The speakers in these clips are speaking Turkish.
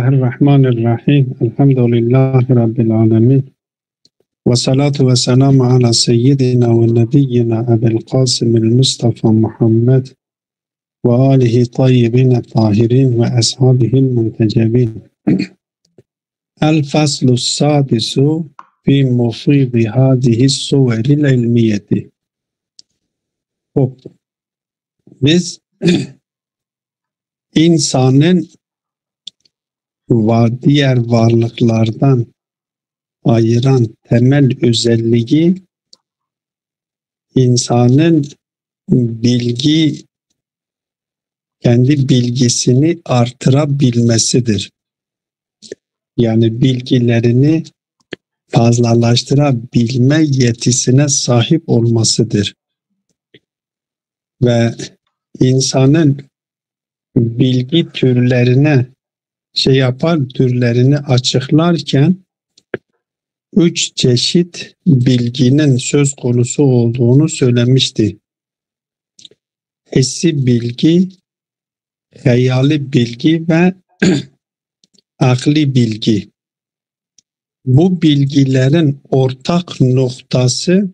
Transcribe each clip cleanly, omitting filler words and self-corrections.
Bismillahirrahmanirrahim. Elhamdülillahi Rabbil alemin. Ve salatu ve selamu ala seyyidina ve nebiyyina Ebil Qasimil Mustafa Muhammed ve alihi tayyibine tahirin ve ashabihil muntecebin. El faslu sadisu fi mufidi hadihi suveril ilmiyeti. Biz insanın diğer varlıklardan ayıran temel özelliği insanın kendi bilgisini artırabilmesidir. Yani bilgilerini fazlalaştırabilme yetisine sahip olmasıdır. Ve insanın bilgi türlerini açıklarken 3 çeşit bilginin söz konusu olduğunu söylemişti. Hissi bilgi, hayali bilgi ve akli bilgi. Bu bilgilerin ortak noktası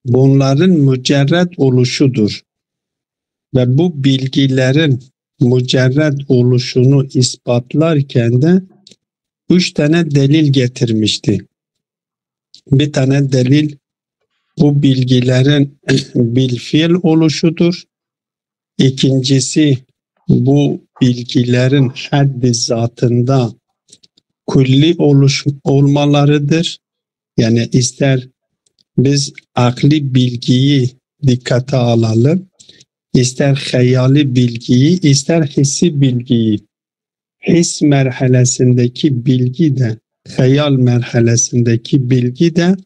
bunların mücerred oluşudur. Ve bu bilgilerin mücerred oluşunu ispatlarken de 3 tane delil getirmişti. Bir tane delil bu bilgilerin bilfiil oluşudur. İkincisi bu bilgilerin haddi zatında külli olmalarıdır. Yani ister biz akli bilgiyi dikkate alalım, ister hayali bilgiyi, ister hissi bilgiyi. His merhalesindeki bilgi de, hayal merhalesindeki bilgi de,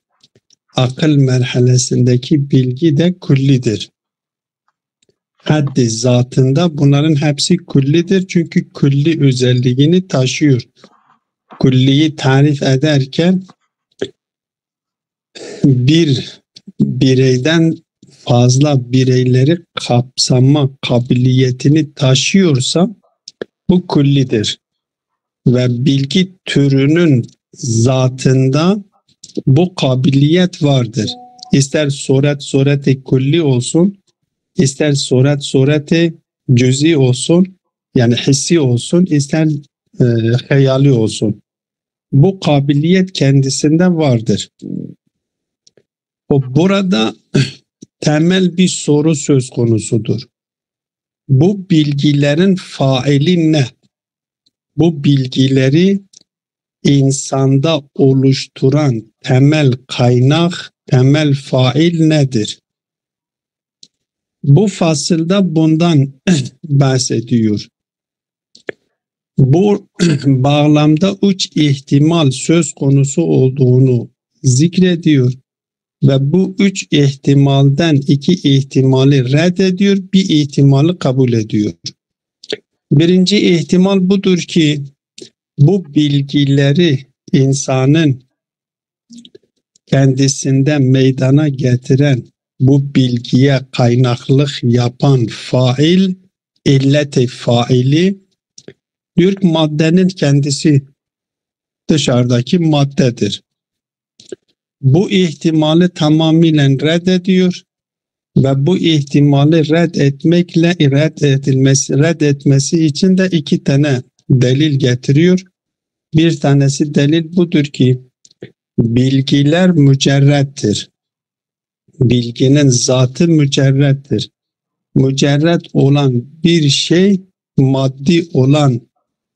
akıl merhalesindeki bilgi de küllidir. Haddi zatında bunların hepsi küllidir çünkü külli özelliğini taşıyor. Külliyi tarif ederken bir bireyden fazla bireyleri kapsama kabiliyetini taşıyorsa bu küllidir. Ve bilgi türünün zatında bu kabiliyet vardır. İster sureti külli olsun, ister sureti cüzi olsun, yani hissi olsun, ister hayali olsun. Bu kabiliyet kendisinde vardır. Burada temel bir soru söz konusudur. Bu bilgilerin faili ne? Bu bilgileri insanda oluşturan temel kaynak, temel fail nedir? Bu fasılda bundan bahsediyor. Bu bağlamda 3 ihtimal söz konusu olduğunu zikrediyor. Ve bu 3 ihtimalden 2 ihtimali reddediyor, bir ihtimali kabul ediyor. Birinci ihtimal budur ki bu bilgileri insanın kendisinde meydana getiren, bu bilgiye kaynaklık yapan fail, illet-i faili, diyor ki maddenin kendisi dışarıdaki maddedir. Bu ihtimali tamamıyla reddediyor ve bu ihtimali reddetmesi için de 2 tane delil getiriyor. Bir tanesi delil budur ki bilgiler mücerrettir. Bilginin zatı mücerrettir. Mücerret olan bir şey maddi olan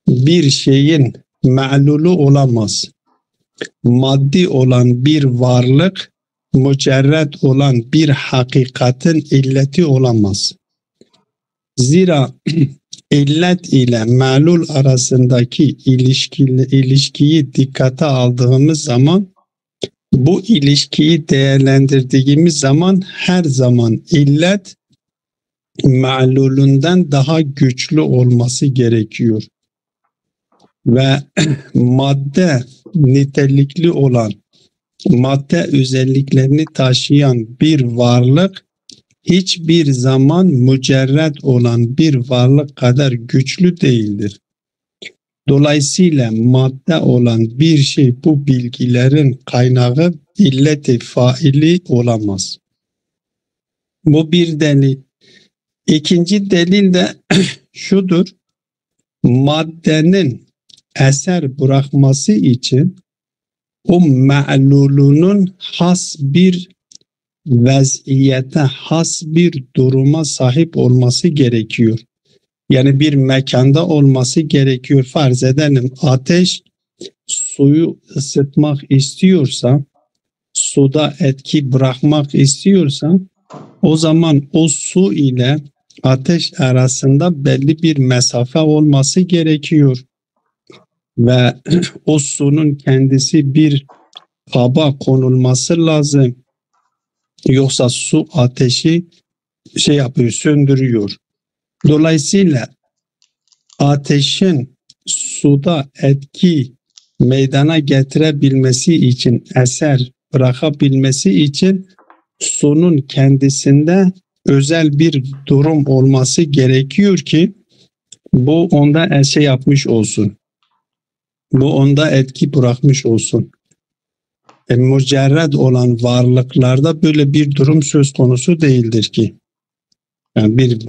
bir şeyin ma'lulu olamaz. Maddi olan bir varlık mücerret olan bir hakikatin illeti olamaz. Zira illet ile ma'lul arasındaki ilişkiyi dikkate aldığımız zaman, bu ilişkiyi değerlendirdiğimiz zaman her zaman illet ma'lulünden daha güçlü olması gerekiyor. Ve madde nitelikli olan, madde özelliklerini taşıyan bir varlık hiçbir zaman mücerret olan bir varlık kadar güçlü değildir. Dolayısıyla madde olan bir şey bu bilgilerin kaynağı illeti faili olamaz. Bu bir delil. İkinci delil de şudur. Maddenin eser bırakması için o me'lulunun has bir vaziyete, has bir duruma sahip olması gerekiyor. Yani bir mekanda olması gerekiyor. Farz edelim ateş suyu ısıtmak istiyorsa, suda etki bırakmak istiyorsa, o zaman o su ile ateş arasında belli bir mesafe olması gerekiyor. Ve o sunun kendisi bir kaba konulması lazım. Yoksa su ateşi söndürüyor. Dolayısıyla ateşin suda etki meydana getirebilmesi için, eser bırakabilmesi için sunun kendisinde özel bir durum olması gerekiyor ki bu onda yapmış olsun. Bu onda etki bırakmış olsun. Mücerred olan varlıklarda böyle bir durum söz konusu değildir ki. Yani bir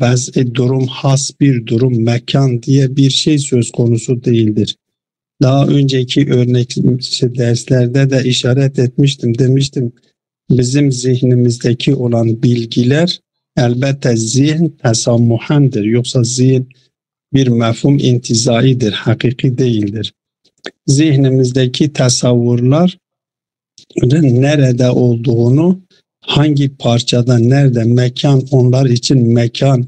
durum, has bir durum, mekan diye bir şey söz konusu değildir. Daha önceki derslerde de işaret etmiştim, demiştim. Bizim zihnimizdeki olan bilgiler elbette zihin tesammuhendir. Yoksa zihin bir mefhum intizaidir, hakiki değildir. Zihnimizdeki tasavvurlar nerede olduğunu, hangi parçada, nerede, mekan, onlar için mekan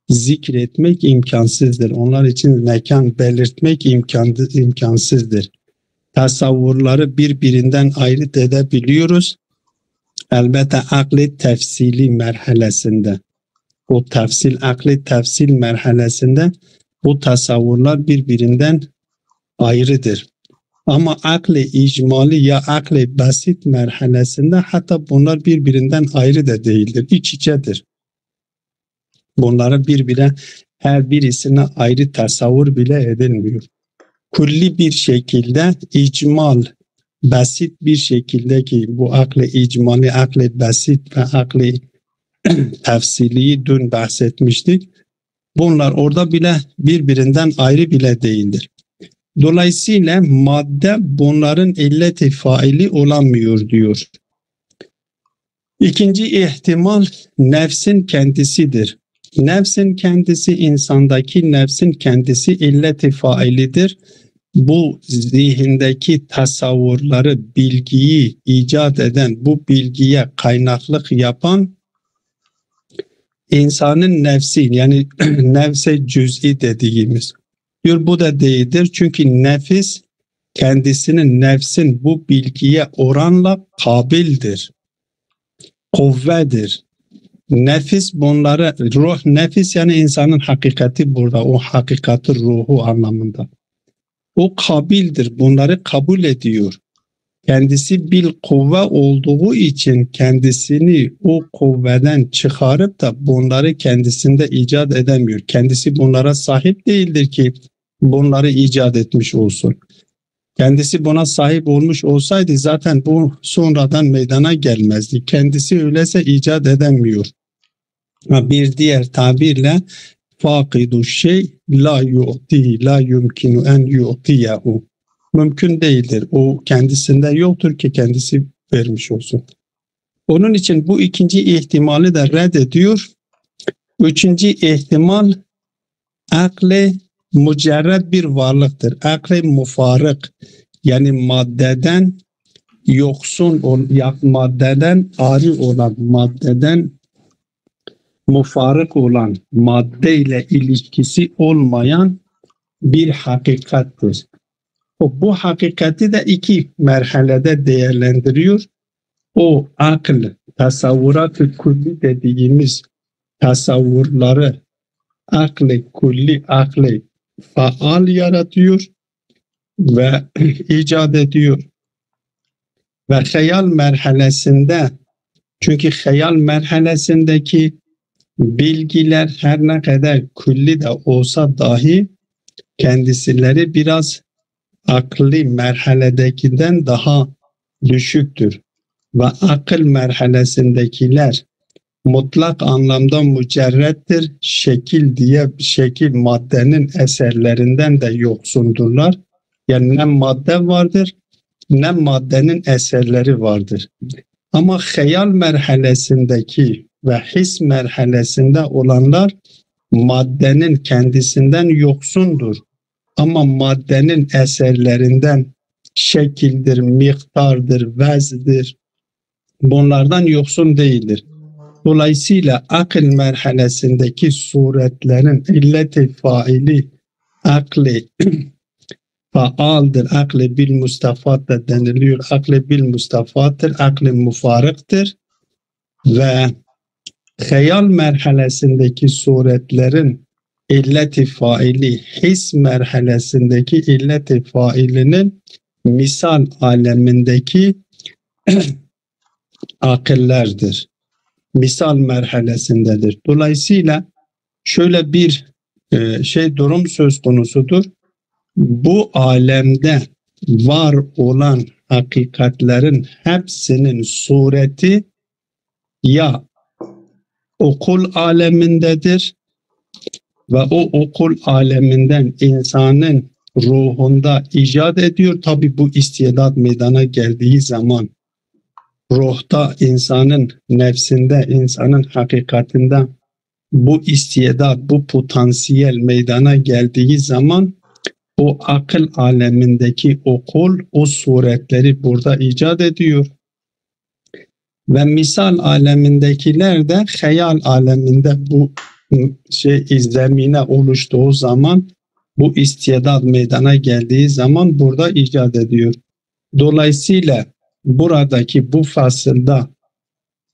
zikretmek imkansızdır. Onlar için mekan belirtmek imkansızdır. Tasavvurları birbirinden ayırt edebiliyoruz. Elbette akli tefsili merhalesinde. O akli tefsil merhalesinde bu tasavvurlar birbirinden ayrıdır. Ama akli icmali ya akli basit merhalesinde hatta bunlar birbirinden ayrı da değildir. İç içedir. Bunları birbirine, her birisine ayrı tasavvur bile edilmiyor. Kulli bir şekilde icmal, basit bir şekilde ki bu akli icmali, akli basit ve akli tefsiliyi dün bahsetmiştik. Bunlar orada bile birbirinden ayrı bile değildir. Dolayısıyla madde bunların illeti faili olamıyor diyor. İkinci ihtimal nefsin kendisidir. Nefsin kendisi, insandaki nefsin kendisi illeti failidir. Bu zihindeki tasavvurları, bilgiyi icat eden, bu bilgiye kaynaklık yapan insanın nefsi, yani nefse cüz'i dediğimiz. Diyor bu da değildir çünkü nefis kendisinin, nefsin bu bilgiye oranla kabildir, kuvvedir. Nefis bunları, ruh, nefis yani insanın hakikati burada, o hakikati ruhu anlamında. O kabildir, bunları kabul ediyor. Kendisi bil kuvve olduğu için kendisini o kuvveden çıkarıp da bunları kendisinde icat edemiyor. Kendisi bunlara sahip değildir ki bunları icat etmiş olsun. Kendisi buna sahip olmuş olsaydı zaten bu sonradan meydana gelmezdi. Kendisi öyleyse icat edemiyor. Bir diğer tabirle fakidu şey la yu'ti la yumkinu en yu'tiyahu. Mümkün değildir. O kendisinde yoktur ki kendisi vermiş olsun. Onun için bu ikinci ihtimali de reddediyor. Üçüncü ihtimal akli mücerred bir varlıktır. Akli mufarık, yani maddeden yoksun, maddeden ari olan, maddeden mufarık olan, madde ile ilişkisi olmayan bir hakikattir. Bu hakikati de iki merhalede değerlendiriyor. O akıl, tasavvurat-ı kulli dediğimiz tasavvurları akli kulli, akli faal yaratıyor ve icat ediyor. Ve hayal merhalesinde, çünkü hayal merhalesindeki bilgiler her ne kadar külli de olsa dahi kendisileri biraz akli merhaledekinden daha düşüktür. Ve akıl merhalesindekiler mutlak anlamda mücerrettir. Şekil maddenin eserlerinden de yoksundurlar. Yani ne madde vardır ne maddenin eserleri vardır. Ama hayal merhalesindeki ve his merhalesinde olanlar maddenin kendisinden yoksundur. Ama maddenin eserlerinden şekildir, miktardır, vezdir. Bunlardan yoksun değildir. Dolayısıyla akıl merhalesindeki suretlerin illet-i faili akli faaldır. Akli bil mustafat da deniliyor. Akli bil mustafattır. Akli mufarıktır. Ve hayal merhalesindeki suretlerin illet-i faili his merhalesindeki illet-i failinin misal alemindeki akıllerdir. Misal merhalesindedir. Dolayısıyla şöyle bir durum söz konusudur. Bu alemde var olan hakikatlerin hepsinin sureti ya okul alemindedir ve o okul aleminden insanın ruhunda icat ediyor. Tabi bu istidat meydana geldiği zaman ruhta, insanın nefsinde, insanın hakikatinde bu istidat, bu potansiyel meydana geldiği zaman o akıl alemindeki okul o suretleri burada icat ediyor. Ve misal alemindekiler de hayal aleminde bu izlemine oluştuğu zaman, bu istidat meydana geldiği zaman burada icat ediyor. Dolayısıyla buradaki bu fasılda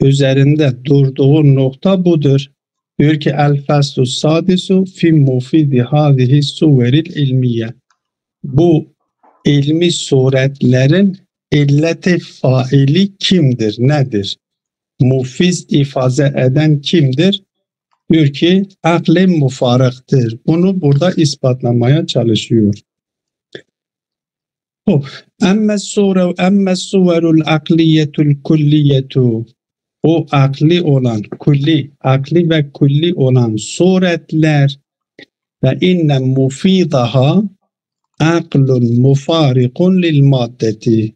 üzerinde durduğu nokta budur. Diyor ki el-faslu sadisu fi mufidi hadihi suveril ilmiye. Bu ilmi suretlerin illeti faili kimdir, nedir? Mufiz ifade eden kimdir? Diyor ki akli mufarıktır. Bunu burada ispatlamaya çalışıyor. Emme suverul akliyetul kulliyetu. O akli olan, akli ve kulli olan suretler ve inne mufidaha aklun mufarikun lil maddeti.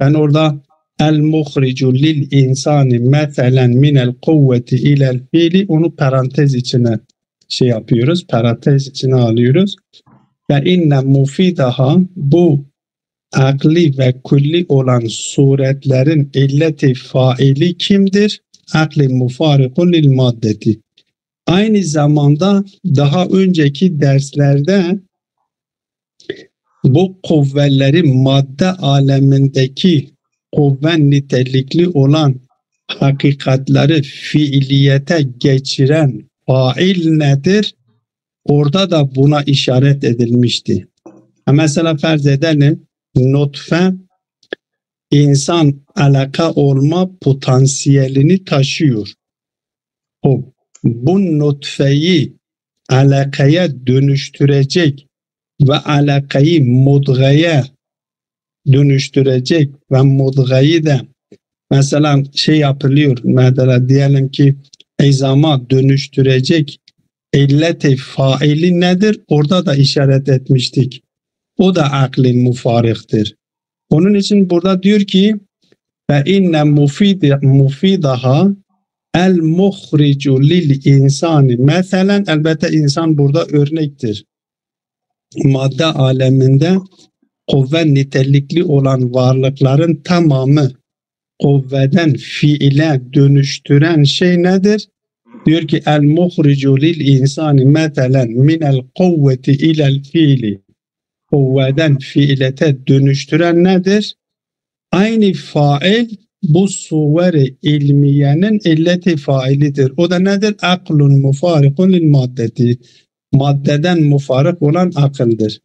Ben orada el muhricu lil insani meselen minel kuvveti ilel fiili, onu parantez içine yapıyoruz, parantez içine alıyoruz. Ve inne mufidaha, bu akli ve kulli olan suretlerin illeti faili kimdir? Akli mufarikun lil maddeti. Aynı zamanda daha önceki derslerde bu kuvvetleri madde alemindeki kuvvet nitelikli olan hakikatleri fiiliyete geçiren fail nedir? Orada da buna işaret edilmişti. Mesela farz edelim, nutfe insan alaka olma potansiyelini taşıyor. Bu nutfeyi alakaya dönüştürecek ve alakayı mudgaya dönüştürecek ve mudgayı da mesela yapılıyor. Mesela diyelim ki izama dönüştürecek illet-i faili nedir? Orada da işaret etmiştik. O da akli mufarıktır. Onun için burada diyor ki ve inne mufidaha el muhricu lil insani. Mesela elbette insan burada örnektir. Madde aleminde kuvvet nitelikli olan varlıkların tamamı kuvveden fiile dönüştüren şey nedir? Diyor ki el muhricu lil insani meselen minel kuvveti ilel fiili. Kuvveden fiilete dönüştüren nedir? Aynı fail bu suveri ilmiyenin illeti failidir. O da nedir? Aklun mufarikun lil maddeti. Maddeden mufarık olan akıldır.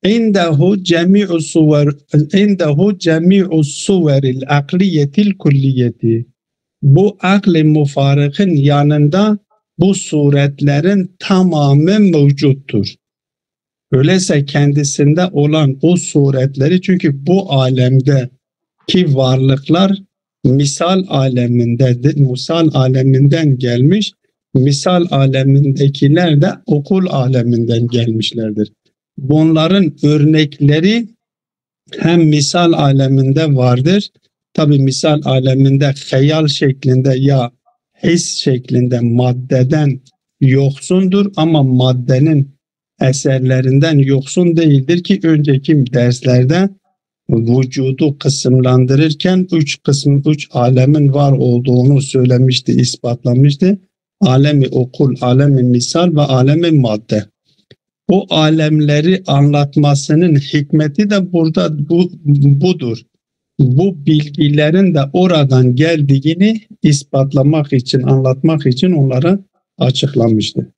İndehu cemi'u suveril akliyetil kulliyeti. Bu akli mufarıkın yanında bu suretlerin tamamı mevcuttur. Öyleyse kendisinde olan o suretleri, çünkü bu alemdeki varlıklar misal alemindedir, misal aleminden gelmiş, misal alemindekiler de okul aleminden gelmişlerdir. Bunların örnekleri hem misal aleminde vardır, tabi misal aleminde hayal şeklinde ya his şeklinde maddeden yoksundur, ama maddenin eserlerinden yoksun değildir ki önceki derslerde vücudu kısımlandırırken üç alemin var olduğunu söylemişti, ispatlamıştı. Alemi okul, alemi misal ve alemi madde. O alemleri anlatmasının hikmeti de burada budur. Bu bilgilerin de oradan geldiğini ispatlamak için, anlatmak için onlara açıklamıştı.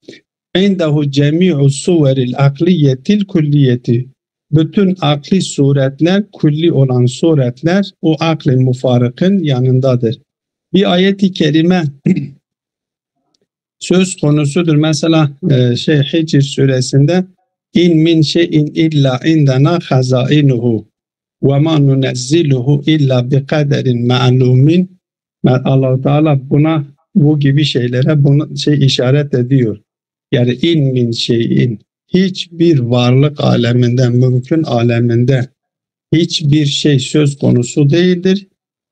İndehu cemi'u suveril akliyetil kulliyeti. Bütün akli suretler, külli olan suretler o akli mufarıkın yanındadır. Bir ayet-i kerime söz konusudur. Mesela Hicr suresinde in min şeyin illa indana hazainuhu ve ma nunezziluhu illa bi kaderin ma'lumin. Allah Teala buna, bu gibi şeylere bunu işaret ediyor. Yani in min şeyin, hiçbir varlık aleminde, mümkün aleminde hiçbir şey söz konusu değildir.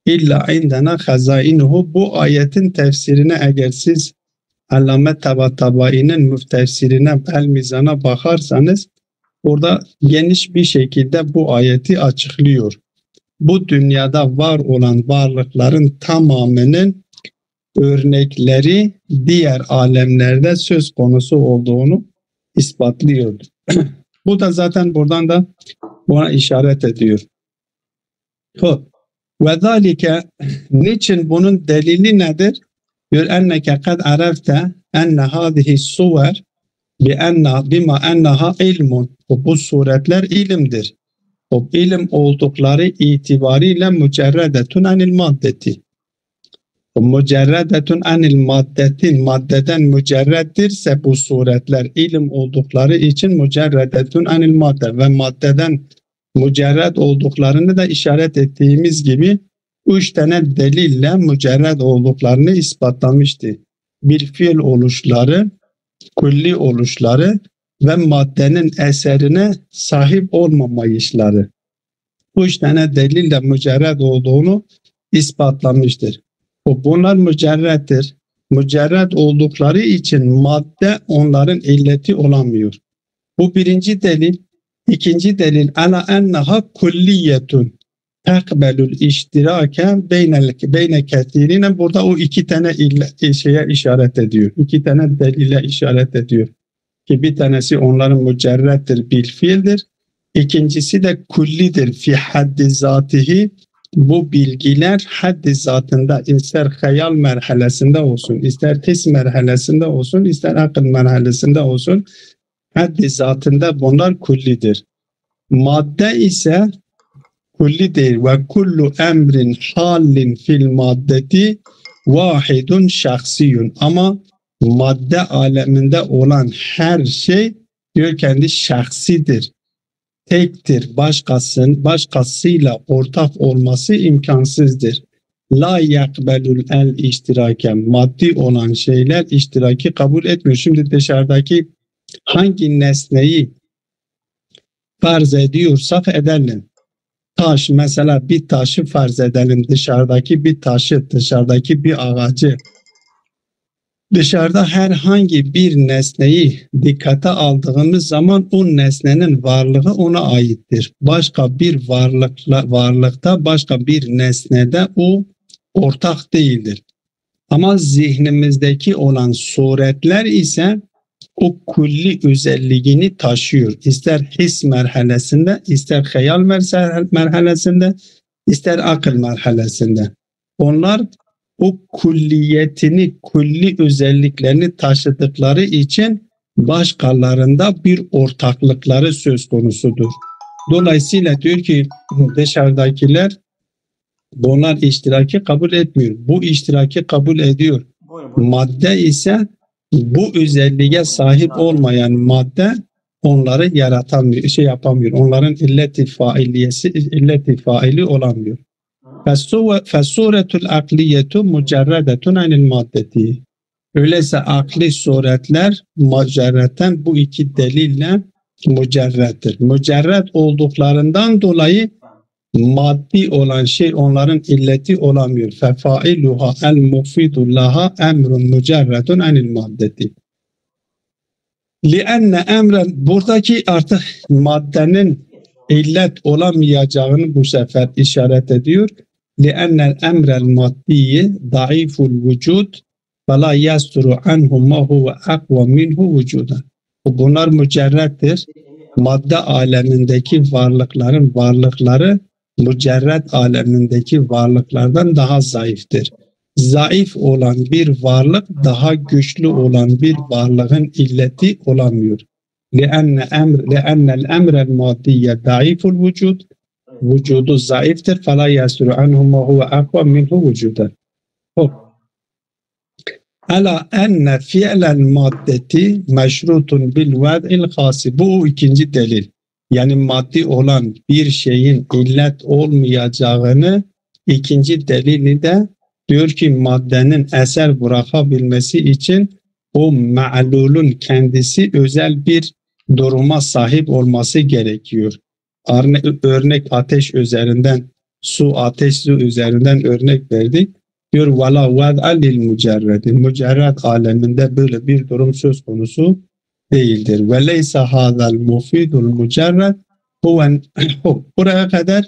İlla indana hazainuhu. Bu ayetin tefsirine eğer siz Allame Tabatabayi'nin müftefsirine, El-Mizan'a bakarsanız orada geniş bir şekilde bu ayeti açıklıyor. Bu dünyada var olan varlıkların tamamının örnekleri diğer alemlerde söz konusu olduğunu ispatlıyor. Bu da zaten buradan da buna işaret ediyor. Ve zalike, niçin bunun delili nedir? Diyor enneke kad arafte enne hadihi suver bima enneha ilmun. Bu suretler ilimdir. O ilim oldukları itibariyle mücerredetun anil maddeti. Mücerredetun anil maddetin, maddeden mücerreddirse bu suretler ilim oldukları için mücerredetun anil madde ve maddeden mücerred olduklarını da işaret ettiğimiz gibi 3 tane delille mücerred olduklarını ispatlamıştı. Bil fiil oluşları, külli oluşları ve maddenin eserine sahip olmamayışları. 3 tane delille mücerred olduğunu ispatlamıştır. Bunlar mücerreddir. Mücerred oldukları için madde onların illeti olamıyor. Bu birinci delil. İkinci delil ala enneha kulliyetun tekbelül iştirake beyne kesirine. Burada o 2 tane şeye işaret ediyor. 2 tane delile işaret ediyor. Ki bir tanesi onların mücerreddir, bil fiildir. İkincisi de kullidir fi haddi zatihi. Bu bilgiler haddi zatında, ister hayal merhalesinde olsun, ister his merhalesinde olsun, ister akıl merhalesinde olsun, haddi zatında bunlar kullidir. Madde ise kulli değil. Ve kullu emrin halin fil maddeti vahidun şahsiyun. Ama madde aleminde olan her şey diyor kendi şahsidir. Tektir. Başkasıyla ortak olması imkansızdır. La yakbelul el iştiraken. Maddi olan şeyler iştiraki kabul etmiyor. Şimdi dışarıdaki hangi nesneyi farz ediyorsak edelim. Taş, mesela bir taşı farz edelim. Dışarıdaki bir taşı, dışarıdaki bir ağacı. Dışarıda herhangi bir nesneyi dikkate aldığımız zaman o nesnenin varlığı ona aittir. Başka bir varlıkta, başka bir nesnede o ortak değildir. Ama zihnimizdeki olan suretler ise o külli özelliğini taşıyor. İster his merhalesinde, ister hayal merhalesinde, ister akıl merhalesinde. Onlar o külliyetini, külli özelliklerini taşıdıkları için başkalarında bir ortaklıkları söz konusudur. Dolayısıyla diyor ki dışarıdakiler bunlar iştiraki kabul etmiyor. Bu iştiraki kabul ediyor. Madde ise bu özelliğe sahip olmayan madde onları yaratamıyor, yapamıyor. Onların illeti faili olamıyor. Fesuretul akliyetu mucerredetun anil maddeti. Öyleyse akli suretler mücerreten bu iki delille mücerrettir. Mücerret olduklarından dolayı maddi olan şey onların illeti olamıyor. Fefailuha el mufidu laha emrun mücerretun anil maddeti. Li'enne emren, buradaki artık maddenin illet olamayacağını bu sefer işaret ediyor. Li'ennel emrel maddiyi daiful vücud ve la yasturu anhu ma huve akva minhu vücudan. Bunlar mücerrettir. Madde alemindeki varlıkları mücerret alemindeki varlıklardan daha zayıftır. Zayıf olan bir varlık daha güçlü olan bir varlığın illeti olamıyor. لِأَنَّ الْاَمْرَ الْمَادِيَّ ضَعِيفُ الْوُجُودِ Vücudu zayıftır. فَلَا يَسْرُ عَنْهُ مَا هُوَ أَقْوَى مِنْهُ وُجُودًا. Ala enne fi'lel maddeti meşrutun bil ved'il hasi. Bu ikinci delil. Yani maddi olan bir şeyin illet olmayacağını ikinci delili de diyor ki maddenin eser bırakabilmesi için o ma'lulun kendisi özel bir duruma sahip olması gerekiyor. Örnek ateş üzerinden, ateş su üzerinden örnek verdik. Diyor وَلَا وَذْعَ لِلْمُجَرَّدِ Mücerret aleminde böyle bir durum söz konusu değildir. وَلَيْسَ هَذَا الْمُفِيدُ الْمُجَرَّدِ Buraya kadar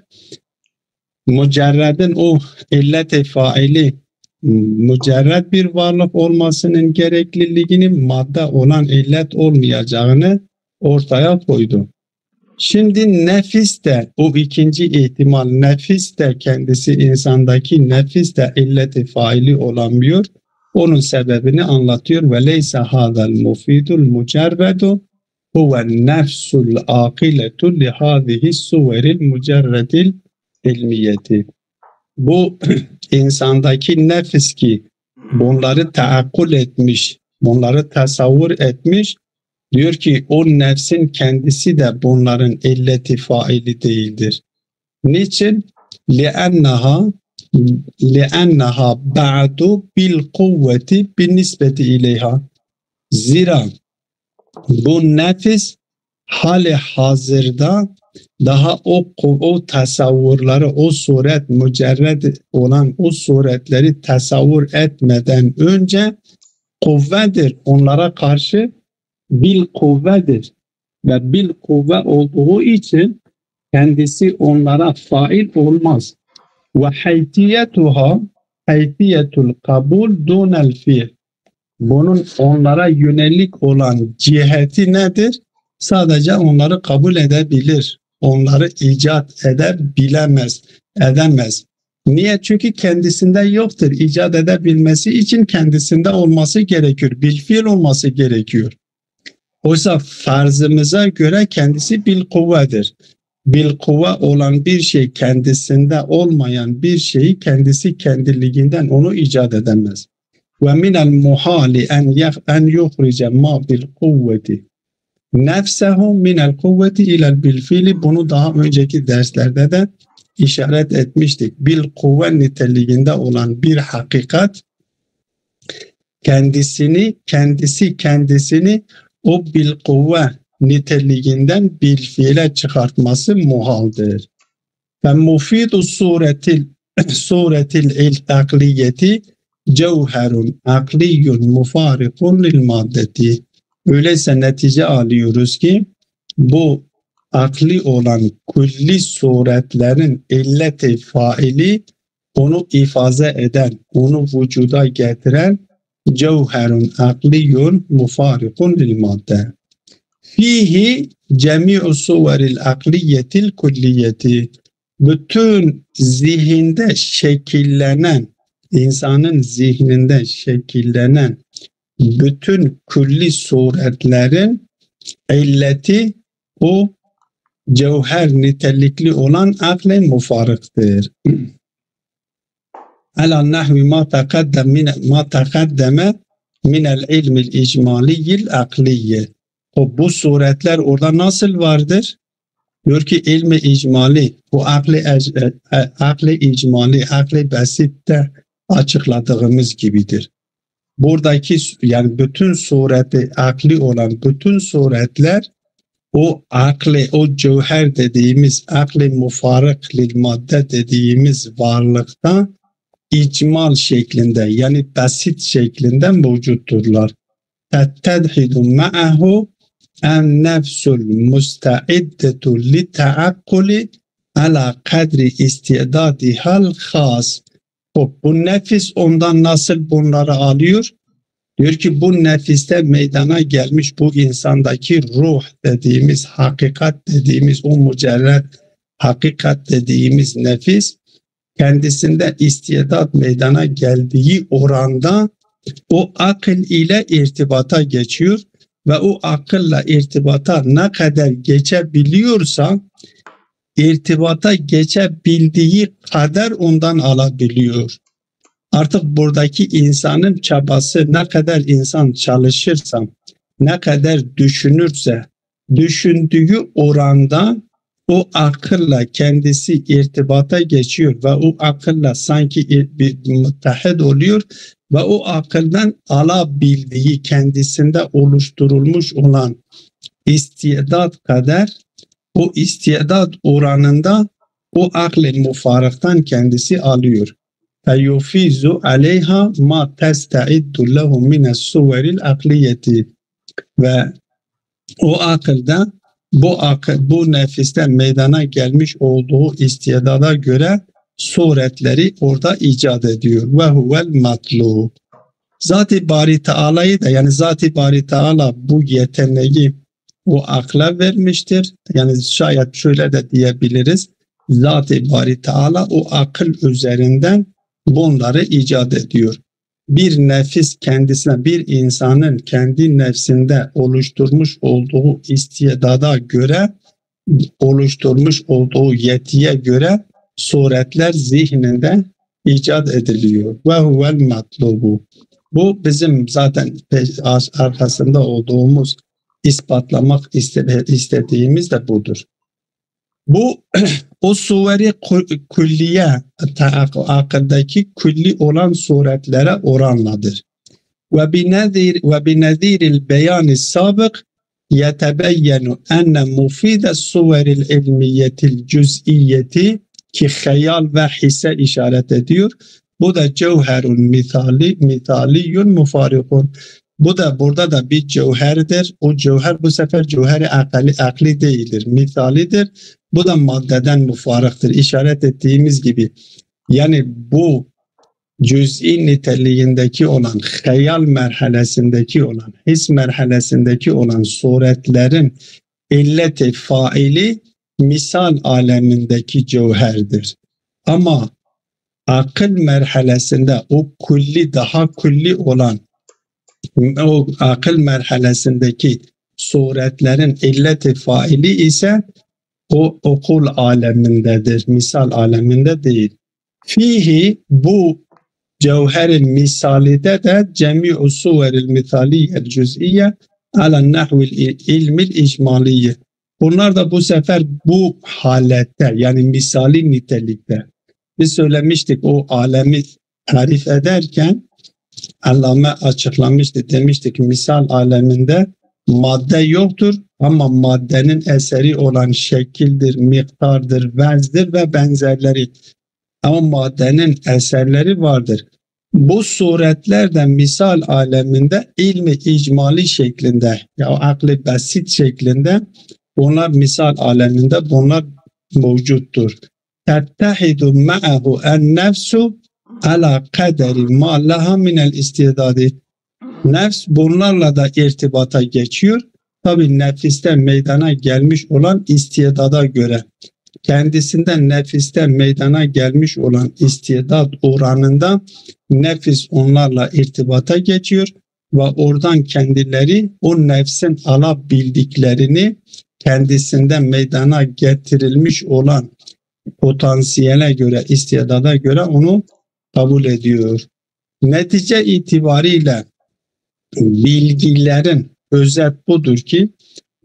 mücerredin o illet-i faili mücerred bir varlık olmasının gerekliliğini madde olan illet olmayacağını ortaya koydu. Şimdi nefis de o ikinci ihtimal, nefis de kendisi insandaki nefis de illeti faili olamıyor. Onun sebebini anlatıyor. Ve leyse hadal mufidul mucerredu huve nefsul akiletu li hadihi suveril mucerredil ilmiyeti. Bu insandaki nefis ki bunları taakkul etmiş, bunları tasavvur etmiş. Diyor ki o nefsin kendisi de bunların illeti faili değildir. Niçin? لِأَنَّهَا بَعْدُ بِالْقُوَّةِ بِالنِّسْبَةِ اِلَيْهَا Zira bu nefis hali hazırda daha o tasavvurları, o suret mücerred olan o suretleri tasavvur etmeden önce kuvvedir. Onlara karşı bil kuvvedir ve bil kuvve olduğu için kendisi onlara fail olmaz. Ve haytiyetul kabul dunel fiil. Bunun onlara yönelik olan ciheti nedir? Sadece onları kabul edebilir. Onları icat edemez. Niye? Çünkü kendisinde yoktur. İcat edebilmesi için kendisinde olması gerekiyor. Bil fiil olması gerekiyor. Oysa farzımıza göre kendisi bil kuvvedir. Bil kuvve olan bir şey kendisinde olmayan bir şeyi kendisi kendiliğinden onu icat edemez. Ve minel muhali en yuhrice ma bil kuvveti nefsehu minel kuvveti ilel bil fiili. Bunu daha önceki derslerde de işaret etmiştik. Bil kuvve niteliğinde olan bir hakikat kendisini o bil kuvve niteliğinden bil fiile çıkartması muhaldir. Ve mufidu suretil akliyeti cevherun akliyun mufarikun lil maddeti. Öyleyse netice alıyoruz ki bu akli olan külli suretlerin illeti faili onu ifade eden, onu vücuda getiren cevherun akliyun mufarikun lil madde. Fihi cemi'u suveril akliyetil kulliyeti. Bütün zihinde şekillenen, insanın zihninde şekillenen bütün külli suretlerin illeti o cevher nitelikli olan aklen mufarıktır. Ala nahvi ma takaddeme minel ilmil icmaliyil akliyye. Bu suretler orada nasıl vardır? Diyor ki ilmi icmali, bu akli icmali, akli basitte açıkladığımız gibidir. Buradaki yani bütün sureti akli olan bütün suretler o akli, o cevher dediğimiz akli mufarık lil madde dediğimiz varlıkta icmal şeklinde yani basit şeklinde mevcutturlar. Tettedhidu ma'ahu en nefsul musta'iddetu li taakkuli ala kadri istidadihal khas. Bu nefis ondan nasıl bunları alıyor? Diyor ki bu nefiste meydana gelmiş bu insandaki ruh dediğimiz, hakikat dediğimiz, o mücerred hakikat dediğimiz nefis kendisinde istidat meydana geldiği oranda o akıl ile irtibata geçiyor ve o akılla irtibata ne kadar geçebiliyorsa irtibata geçebildiği kadar ondan alabiliyor. Artık buradaki insanın çabası ne kadar insan çalışırsa, ne kadar düşünürse, düşündüğü oranda o akılla kendisi irtibata geçiyor ve o akılla sanki bir muttahid oluyor ve o akıldan alabildiği kendisinde oluşturulmuş olan istidat kadar o istidat oranında o akl-i mufarıktan kendisi alıyor. فَيُفِيزُ عَلَيْهَا مَا تَسْتَعِدُّ لَهُ مِنَ السُّوَرِ الْاَقْلِيَةِ ve o akılda bu nefisten meydana gelmiş olduğu istidada göre suretleri orada icat ediyor. Ve huvel matlub. Zat-ı Bari Teala'yı da yani Zat-ı Bari Teala bu yeteneği o akla vermiştir. Yani şayet şöyle de diyebiliriz. Zat-ı Bari Teala o akıl üzerinden bunları icat ediyor. Bir nefis kendisine, bir insanın kendi nefsinde oluşturmuş olduğu istidada göre, oluşturmuş olduğu yetiye göre suretler zihninde icat ediliyor. Ve huvel matlubu. Bu bizim zaten arkasında olduğumuz, ispatlamak istediğimiz de budur. Bu o suveri külliye, akıldaki külli olan suretlere oranladır. Ve bineziril beyani sabık yetebeyyenu enne mufide suveril ilmiyetil cüz'iyeti ki hayal ve hisse işaret ediyor. Bu da cevherun mitaliyyun mufarikun. Bu da burada da bir cevherdir. O cevher bu sefer cevheri akli değildir, mithalidir. Bu da maddeden mufarıktır. İşaret ettiğimiz gibi. Yani bu cüz'i niteliğindeki olan, hayal merhalesindeki olan, his merhalesindeki olan suretlerin illeti faili misal alemindeki cevherdir. Ama akıl merhalesinde o külli daha külli olan o akıl merhalesindeki suretlerin illeti faili ise o okul alemindedir, misal aleminde değil. Fihi bu cevherin misalide de cemi'u suveril misaliyel cüz'iyye ala nahvil ilmil icmaliyye. Bunlar da bu sefer bu halette yani misali nitelikte. Biz söylemiştik o alemi tarif ederken Allame açıklamıştı, demiştik misal aleminde madde yoktur ama maddenin eseri olan şekildir, miktardır, vezdir ve benzerleri. Ama maddenin eserleri vardır. Bu suretler de misal aleminde ilmi icmali şeklinde ya akli basit şeklinde bunlar misal aleminde bunlar mevcuttur. Tettehidu ma'ahu en nefsu ala kaderi ma laha minel istidadi. Nefs bunlarla da irtibata geçiyor. Tabi nefisten meydana gelmiş olan istidada göre. Kendisinden nefisten meydana gelmiş olan istidat oranında nefis onlarla irtibata geçiyor ve oradan kendileri o nefsin alabildiklerini kendisinden meydana getirilmiş olan potansiyele göre, istidada göre onu kabul ediyor. Netice itibariyle bilgilerin özet budur ki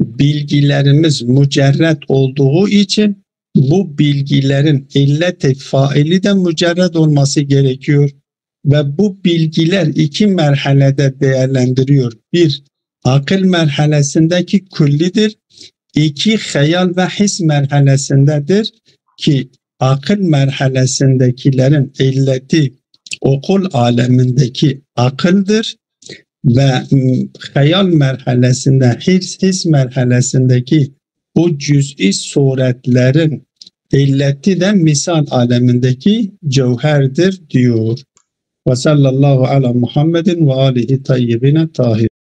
bilgilerimiz mücerred olduğu için bu bilgilerin illet-i faili de mücerred olması gerekiyor. Ve bu bilgiler iki merhalede değerlendiriyor. Bir, akıl merhalesindeki küllidir. İki, hayal ve his merhalesindedir ki akıl merhalesindekilerin illeti okul alemindeki akıldır ve hayal merhalesinde, his merhalesindeki bu cüz'i suretlerin illeti de misal alemindeki cevherdir diyor. Ve sallallahu ala Muhammedin ve alihi tayyibine tahir.